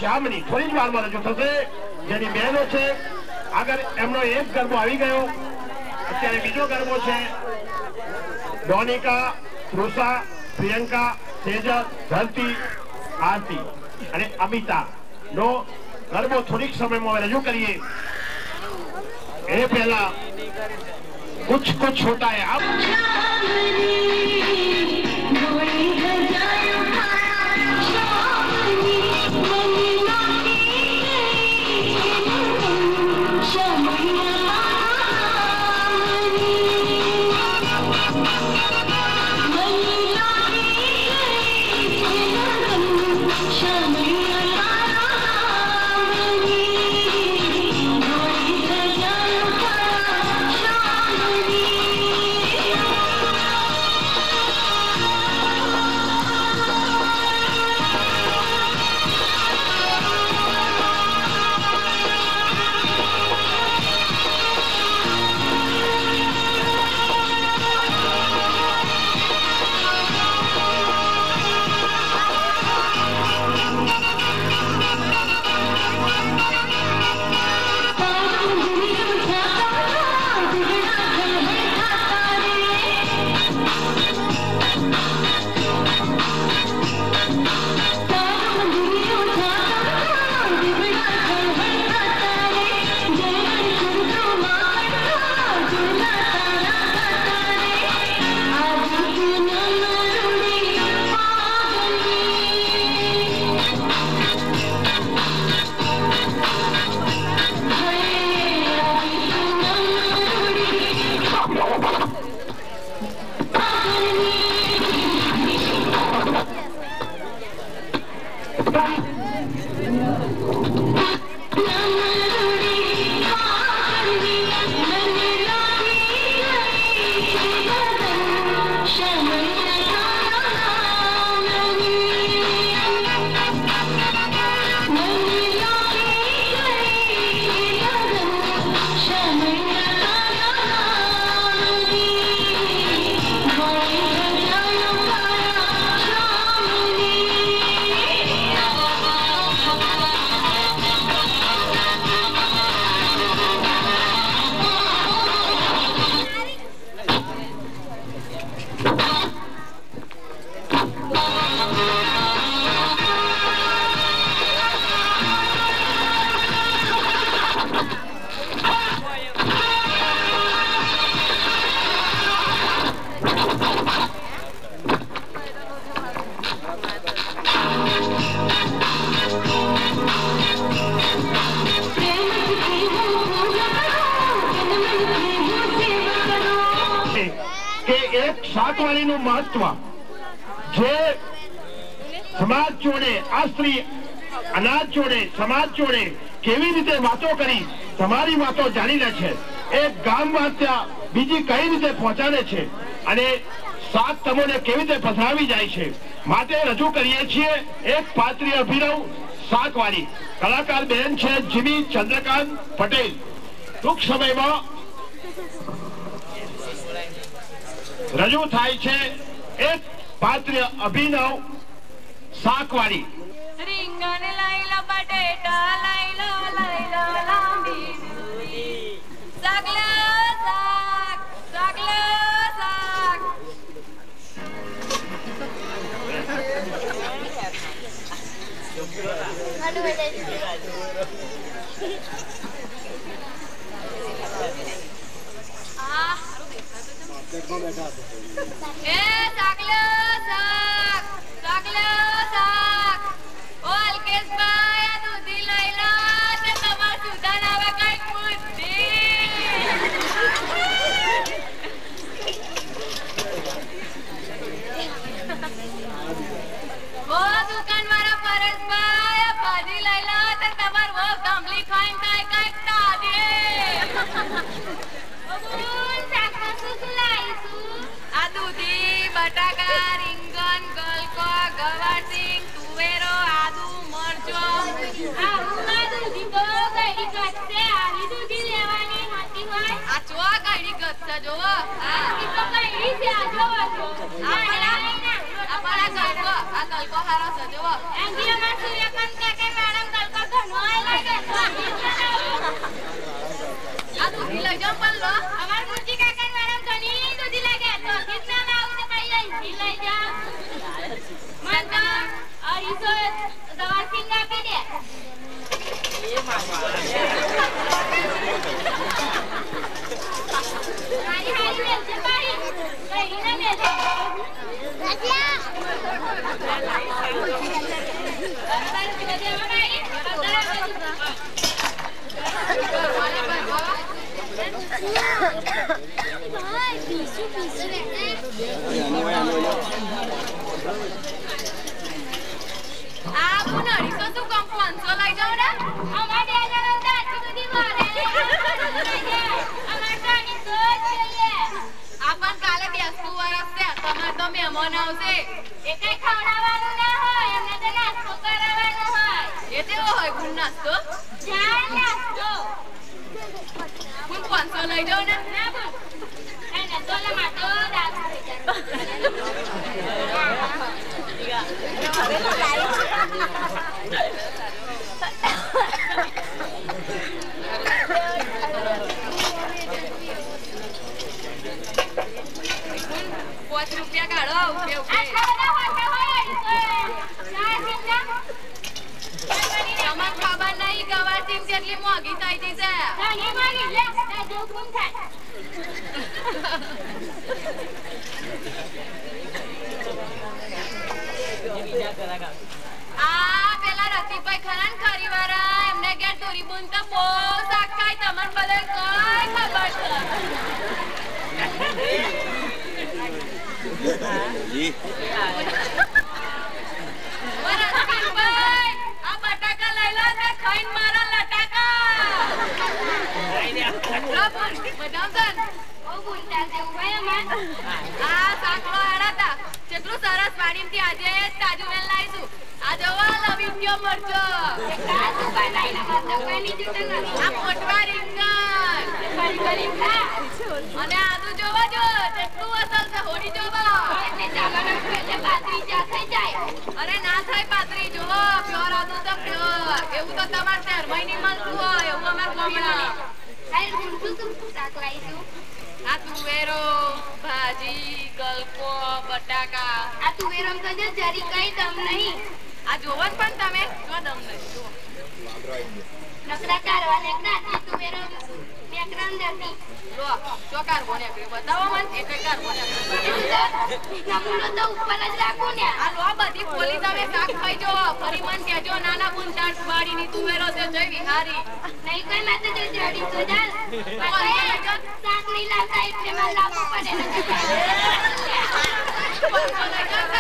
શ્યામની થોડી જ વારમાં રજૂ થશે જેની બહેનો છે. આગળ એમનો એક ગરબો આવી ગયો, અત્યારે બીજો ગરબો છે. ડોનિકા, તૃષા, પ્રિયંકા, તેજસ, ધરતી, આરતી અને અમિતા નો ગરબો થોડીક સમયમાં રજૂ કરીએ. એ પહેલા કુછ કુછ હોતા હૈ આપ શાકવાળીનું મહત્વ જે સમાજ જોડે આ સ્ત્રી અનાજ જોડે સમાજ જોડે કેવી રીતે વાતો કરી તમારી વાતો જાણી લે છે. એક ગામ વાત્યા બીજી કઈ રીતે પહોંચાડે છે અને શાક તમોને કેવી રીતે પધરાવી જાય છે. માટે રજૂ કરીએ છીએ એક પાત્રીય અભિનવ શાકવાળી. કલાકાર બેન છે જીમી ચંદ્રકાંત પટેલ. ટૂંક સમયમાં રજૂ થાય છે એક પાત્રીય અભિનવ શાકવાળી. રીંગણ લઈ લો, બટેટા લઈ લો, લાંબી ડુંગળી. શાક લો શાક, શાક લો શાક. એ શાક લો શાક, શાક લો શાક. ઓ અલ્કેશભાઈ આ દૂધી લઈ લો તે તમાર સુધાન આવે કઈક બુદ્ધિ. ઓ દુકાન વાળા પરેશભાઈ આ ભાજી લઈ લો તે તમાર વો ગામલી ખાઈને કઈડી ગચ્છા જોવો આ તો કઈડી છે આ જોવો આ કલકો હારો છે જોવો એંગી અમાર સૂર્યકાંત કાકે મેડમ કલકો ઘણો લાગે આ દૂધી લઈ જાવ પણ લો અમાર મુરજી કાકા મેડમ ઘણી દૂધી લાગે તો કિતના લાવ તો કઈ લઈ જા મન તો અરીસો દવા સિંગ આપી દે એ મારી હારી મેલ છે પાડી કઈ ના મેલ રાજા આ પુનરી તો તું કમ 500 લઈ જાવ ને અમાર બે જણા ઉતા આટલી બધી વારે અમાર કાની તો જોઈએ આપણ કાલે 200 વર્ષ છે તમાર તો મહેમાન આવશે એ કઈ ખવડાવવાનું ના હોય એમને તો નાસ્તો કરાવવાનો હોય એ તેવો હોય ગુણ નાસ્તો ચા નાસ્તો હું 500 લઈ જાવ ને ના બોલ એને તો લે માટો દાસ થઈ જાય ₹5 કાઢો ઉભે ઉભે તમાર ખબર નહીં ગવાર ટીમ કેટલી મોંઘી થઈ ગઈ છે ઘણી મોંઘી લે જો કોણ થાય આ પેલા રતિભાઈ ખરા ને ખરીવાળા એમને ઘેર તોરી બુન તો બહુ શાક ખાય તમને બધે કઈ ખબર છે આ બટાકા લઈ લો ને ખાઈને મારા લટાકા આ સાકડો આડા કેટલું સરસ વાડીમાંથી આજે તાજુ વેલ લાવીશું આ જોવા લવિંગ્યો મરચો આ મોટવા રીંગણ અને આદુ જોવા જો કેટલું અસલ છે હોડી જોવા અરે ના થાય પાતરી જોવો પ્યોર આદુ તો પ્યોર એવું તો તમારે શહેરમાં નહીં મળતું હોય એવું અમારે ગામડા આ તુવેરો ભાજી ગલકો બટાકા આ તુવેરો તો જરી કઈ દમ નહીં આ જોવો પણ તમે જો દમ નહીં જો નકરા કારવાને નાચી તુવેરો મેકરાન દર્દી લો જો કારવાને કે બતાવો મને એક કારવાને નમૂનો તો ઉપર જ રાખો ને આ લો બધી પોલી તમે શાક ખાઈ જો ફરી મન કેજો નાના બુંટાટ વાડીની તુવેરો છે જય વિહારી નહીં કોઈ માતે જો જડી તો ચાલ શાક નહીં લાવતા એટલે મને લાવવું પડે ને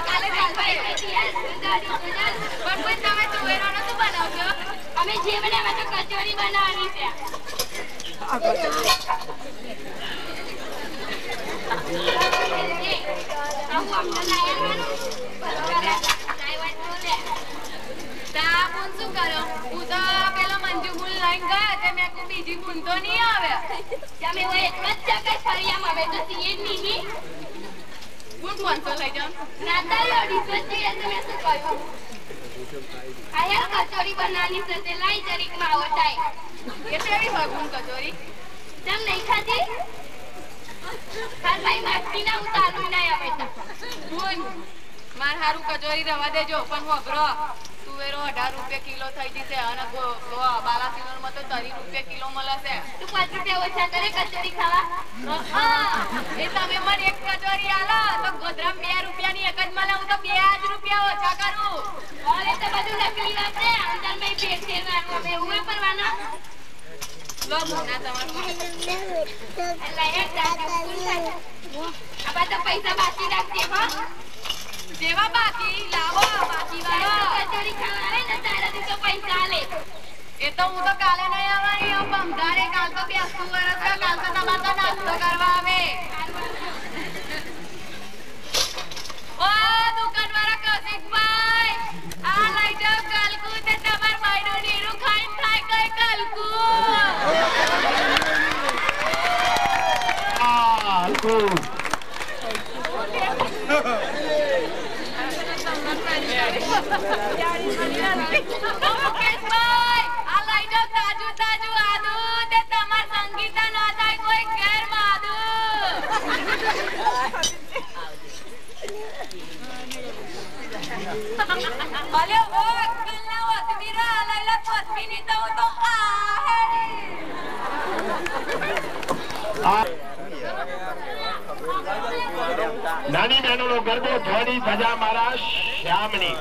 કાલે ભાઈ પણ તમે તુવેરોનો શું બનાવજો અમે જે બનાવવા તો કચોરી બનાવવાની છે બીજી બુન તો નહીં આવે તમે એક જ જગ્યાએ ફરી આમ આવે તો સીએ નહીં હું 500 લઈ જાઉં નાતા અઢીસો છે તમે શું કહ્યું આયા કચોરી બનાવવાની છે લાઈ જરીક માવો થાય એ કેવી ભગુન કચોરી તમ નહીં ખાધી હાલ ભાઈ માગતી ના ઉતારું ના આવે તો બુન માર હારું કચોરી રવા દેજો પણ હોબરો તુવેરો 18 રૂપિયા કિલો થઈ જશે અને બાલાસિનોર માં તો 30 રૂપિયા કિલો મળે છે તું 5 રૂપિયા ઓછા કરે કચોરી ખાવા એ તમે મને એક કચોરી આલો તો ગોધરામ 2 રૂપિયાની એક જ મળે હું તો 2 રૂપિયા ઓછા કરું અરે તો બધું નકલી વાત છે અંદર મે પેટ ફેરવાનું અમે એવું કરવાના લો મુના તમારું અલ્લાહ એક દાદા આ બધા પૈસા બાકી રાખજે હો જેવા બાકી લાવો બાકી વાળો કચોરી ખાવા આવે ને તારા તો પૈસા આલે એ તો હું તો કાલે નહીં આવવાની હું ભમધારે કાલ તો 200 વર્ષ કાલ તો તમારે તો નાસ્તો કરવા આવે ઓ દુકાનવાળા કૌશિકભાઈ આ લઈ જાવ કલકુ તે તમાર ભાઈનું નીરું ખાઈને થાય કઈ કલકુ મુકેશભાઈ આ લઈ જાઓ તાજું તાજું આદુ તે તમાર સંગીતા ના થાય કોઈ ઘેર માદુ અલે ઓ અક્કલ ના ઓતમીરા લઈલા કોથમીની તો નાની નાનો ગરબો ધોની સજા મારા શ્યામની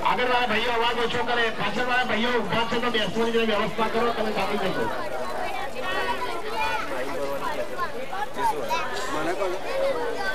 આગળ વાળા ભાઈઓ અવાજ ઓછો કરે પાછળ વાળા ભાઈઓ ઉભા છે તો બેસવાની વ્યવસ્થા કરો તમે ચાલી જશો મને કહો